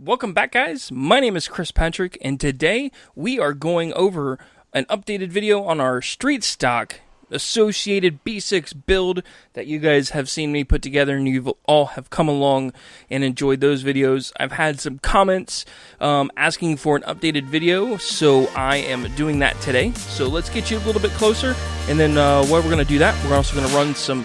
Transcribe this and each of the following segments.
Welcome back, guys. My name is Chris Patrick, and today we are going over an updated video on our street stock associated B6 build that you guys have seen me put together, and you all have come along and enjoyed those videos. I've had some comments asking for an updated video, so I am doing that today. So let's get you a little bit closer, and then while we're going to do that, we're also going to run some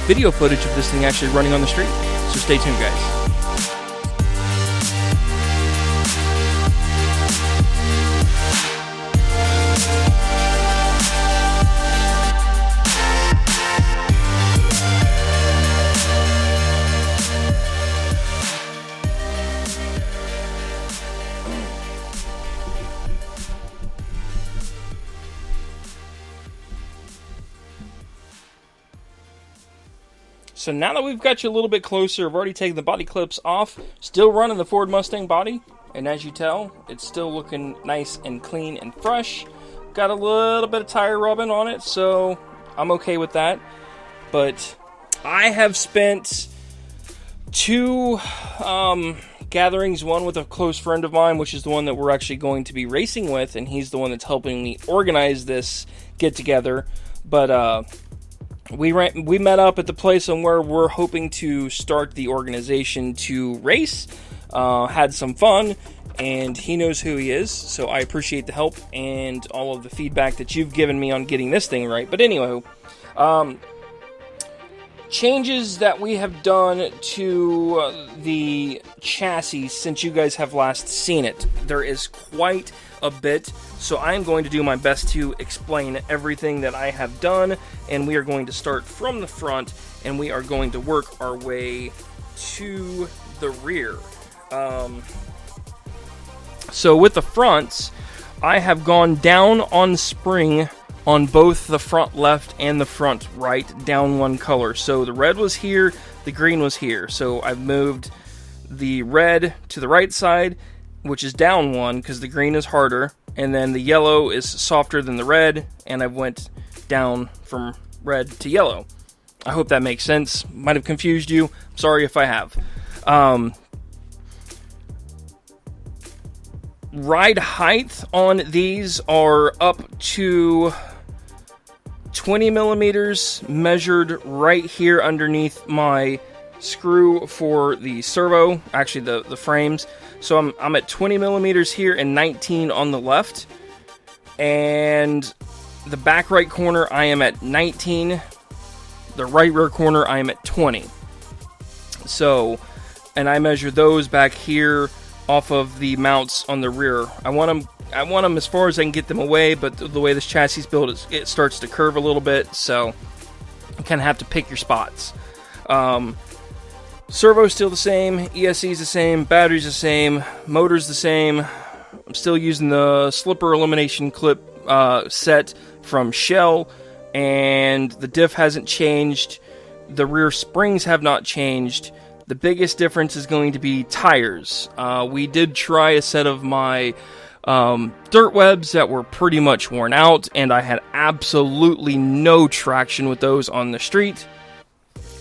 video footage of this thing actually running on the street. So stay tuned, guys. So now that we've got you a little bit closer, I've already taken the body clips off. Still running the Ford Mustang body, and as you tell, it's still looking nice and clean and fresh. Got a little bit of tire rubbing on it, so I'm okay with that. But I have spent two gatherings, one with a close friend of mine, which is the one that we're actually going to be racing with, and he's the one that's helping me organize this get-together. But we met up at the place on where we're hoping to start the organization to race. Had some fun, and he knows who he is, so I appreciate the help and all of the feedback that you've given me on getting this thing right. But anyway, changes that we have done to the chassis since you guys have last seen it. There is quite a bit, so I'm going to do my best to explain everything that I have done, and we are going to start from the front, and we are going to work our way to the rear. So with the fronts, I have gone down on spring on both the front left and the front right, down one color. So the red was here, the green was here. So I've moved the red to the right side, which is down one because the green is harder, and then the yellow is softer than the red, and I went down from red to yellow. I hope that makes sense. Might have confused you. Sorry if I have. Ride height on these are up to 20 millimeters measured right here underneath my screw for the servo, actually the frames. So I'm at 20 millimeters here and 19 on the left, and the back right corner I am at 19, the right rear corner I am at 20. So, and I measure those back here off of the mounts on the rear. I want them as far as I can get them away, but the way this chassis is built, it starts to curve a little bit, so you kind of have to pick your spots. Servo's still the same, ESC's the same, battery's the same, motor's the same. I'm still using the slipper elimination clip set from Shell, and the diff hasn't changed. The rear springs have not changed. The biggest difference is going to be tires. We did try a set of my dirt webs that were pretty much worn out, and I had absolutely no traction with those on the street.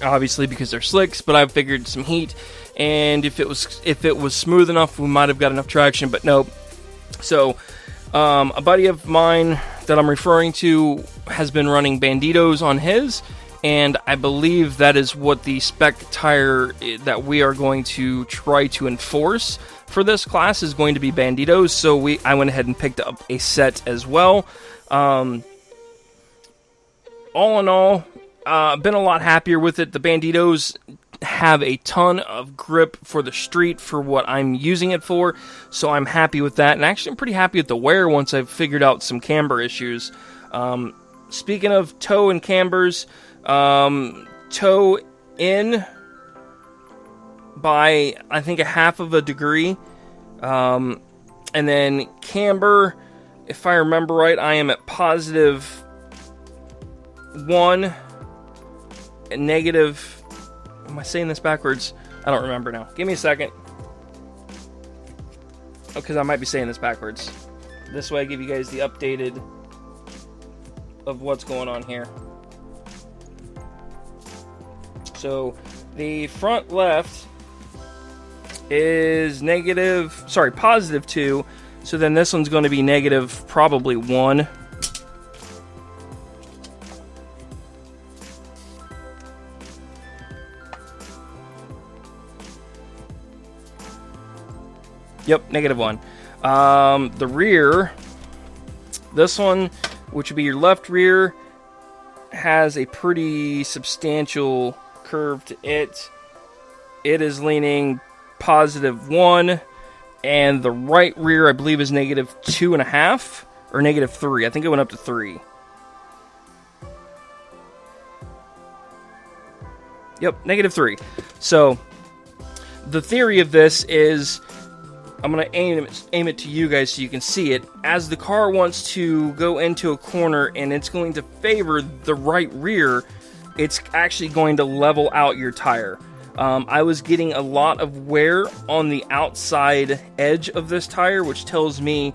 Obviously because they're slicks, but I figured some heat, and if it was smooth enough, we might have got enough traction, but nope. So a buddy of mine that I'm referring to has been running Banditos on his, and I believe that is what the spec tire that we are going to try to enforce for this class is going to be Banditos. So I went ahead and picked up a set as well. All in all, been a lot happier with it. The Banditos have a ton of grip for the street for what I'm using it for, so I'm happy with that. And actually, I'm pretty happy with the wear once I've figured out some camber issues. Speaking of toe and cambers, toe in by, I think, 1/2 degree. And then camber, if I remember right, I am at +1 and negative. Am I saying this backwards? I don't remember now. Give me a second. Because I might be saying this backwards. This way I give you guys the updated of what's going on here. So the front left is positive 2. So then this one's going to be negative probably 1. Yep, negative 1. The rear, this one, which would be your left rear, has a pretty substantial curve to it. It is leaning positive 1, and the right rear, I believe, is negative 2.5, or negative 3. I think it went up to 3. Yep, negative 3. So, the theory of this is, I'm going to aim it to you guys so you can see it. As the car wants to go into a corner and it's going to favor the right rear, it's actually going to level out your tire. I was getting a lot of wear on the outside edge of this tire, which tells me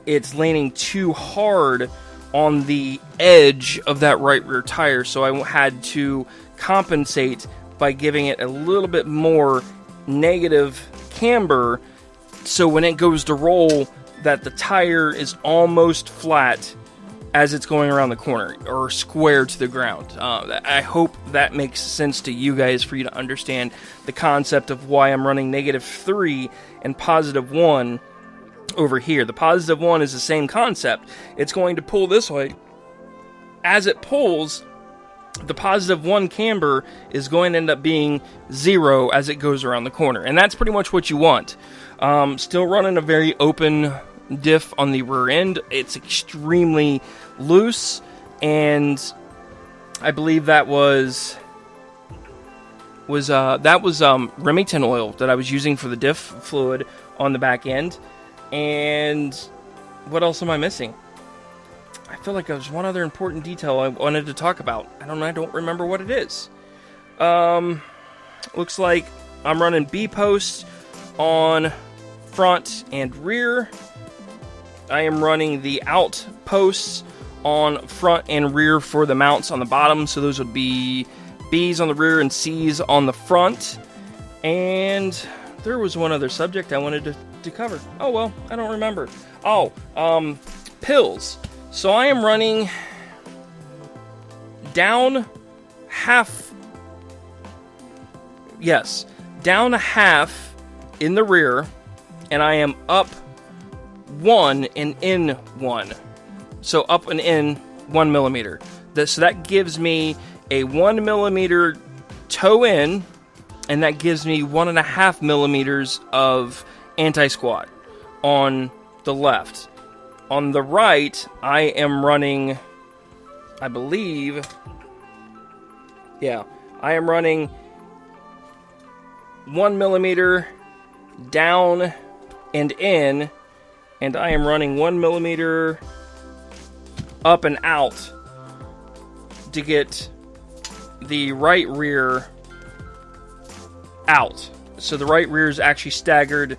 it's leaning too hard on the edge of that right rear tire. So I had to compensate by giving it a little bit more negative camber, so when it goes to roll, that the tire is almost flat as it's going around the corner, or square to the ground. I hope that makes sense to you guys for you to understand the concept of why I'm running negative 3 and positive 1 over here. The positive 1 is the same concept. It's going to pull this way. As it pulls, the positive 1 camber is going to end up being 0 as it goes around the corner. And that's pretty much what you want. Still running a very open diff on the rear end. It's extremely loose, and I believe that was Remington oil that I was using for the diff fluid on the back end. And what else am I missing? I feel like there's one other important detail I wanted to talk about. I don't remember what it is. Looks like I'm running B posts on front and rear. I am running the out posts on front and rear for the mounts on the bottom. So those would be B's on the rear and C's on the front. And there was one other subject I wanted to cover. Oh, well, I don't remember. Pills. So I am running down half. Yes, down a half in the rear, and I am up 1 and in 1. So up and in 1 millimeter. So that gives me a 1 millimeter toe in, and that gives me 1.5 millimeters of anti-squat on the left. On the right, I am running, I believe, I am running 1 millimeter down and in, and I am running 1 millimeter up and out to get the right rear out. So the right rear is actually staggered,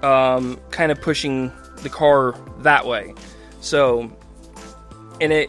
kind of pushing the car that way. So, and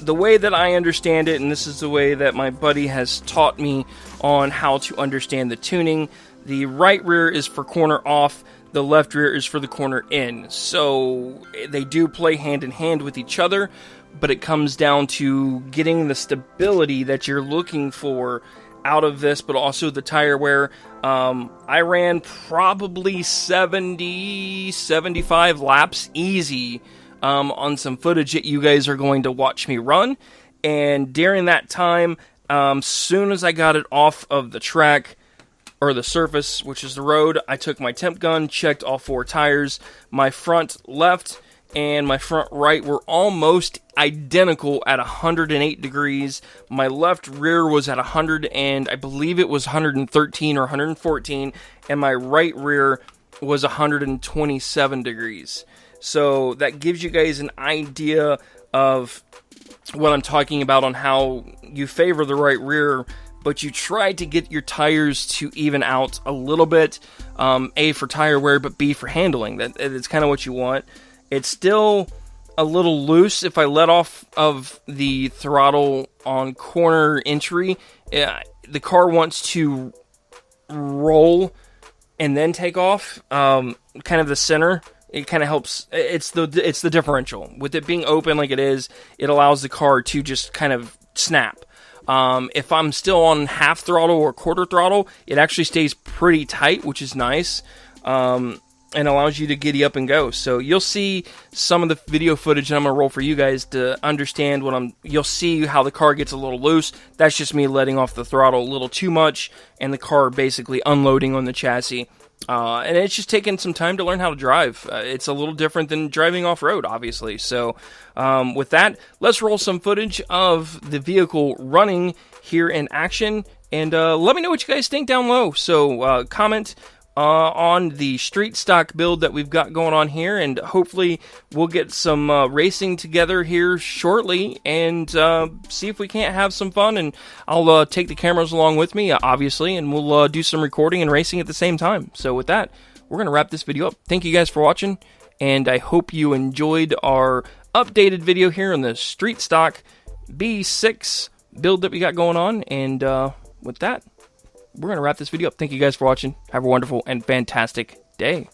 the way that I understand it, and this is the way that my buddy has taught me on how to understand the tuning, the right rear is for corner off, the left rear is for the corner in. So they do play hand in hand with each other, but it comes down to getting the stability that you're looking for out of this, but also the tire wear. I ran probably 70-75 laps easy on some footage that you guys are going to watch me run. And during that time, soon as I got it off of the track, or the surface, which is the road, I took my temp gun, checked all 4 tires. My front left and my front right were almost identical at 108 degrees. My left rear was at 100, and I believe it was 113 or 114, and my right rear was 127 degrees. So that gives you guys an idea of what I'm talking about on how you favor the right rear, but you try to get your tires to even out a little bit. A, for tire wear, but B, for handling. That's kind of what you want. It's still a little loose if I let off of the throttle on corner entry. The car wants to roll and then take off, kind of the center, it kind of helps. It's the differential. With it being open like it is, it allows the car to just kind of snap. If I'm still on half throttle or quarter throttle, it actually stays pretty tight, which is nice, and allows you to giddy up and go. So you'll see some of the video footage that I'm going to roll for you guys to understand you'll see how the car gets a little loose. That's just me letting off the throttle a little too much, and the car basically unloading on the chassis. And it's just taking some time to learn how to drive. It's a little different than driving off-road, obviously. So with that, let's roll some footage of the vehicle running here in action, and let me know what you guys think down low. So comment on the street stock build that we've got going on here, and hopefully we'll get some racing together here shortly, and see if we can't have some fun. And I'll take the cameras along with me, obviously, and we'll do some recording and racing at the same time. So with that, we're going to wrap this video up. Thank you guys for watching, and I hope you enjoyed our updated video here on the street stock B6 build that we got going on. And with that, we're going to wrap this video up. Thank you guys for watching. Have a wonderful and fantastic day.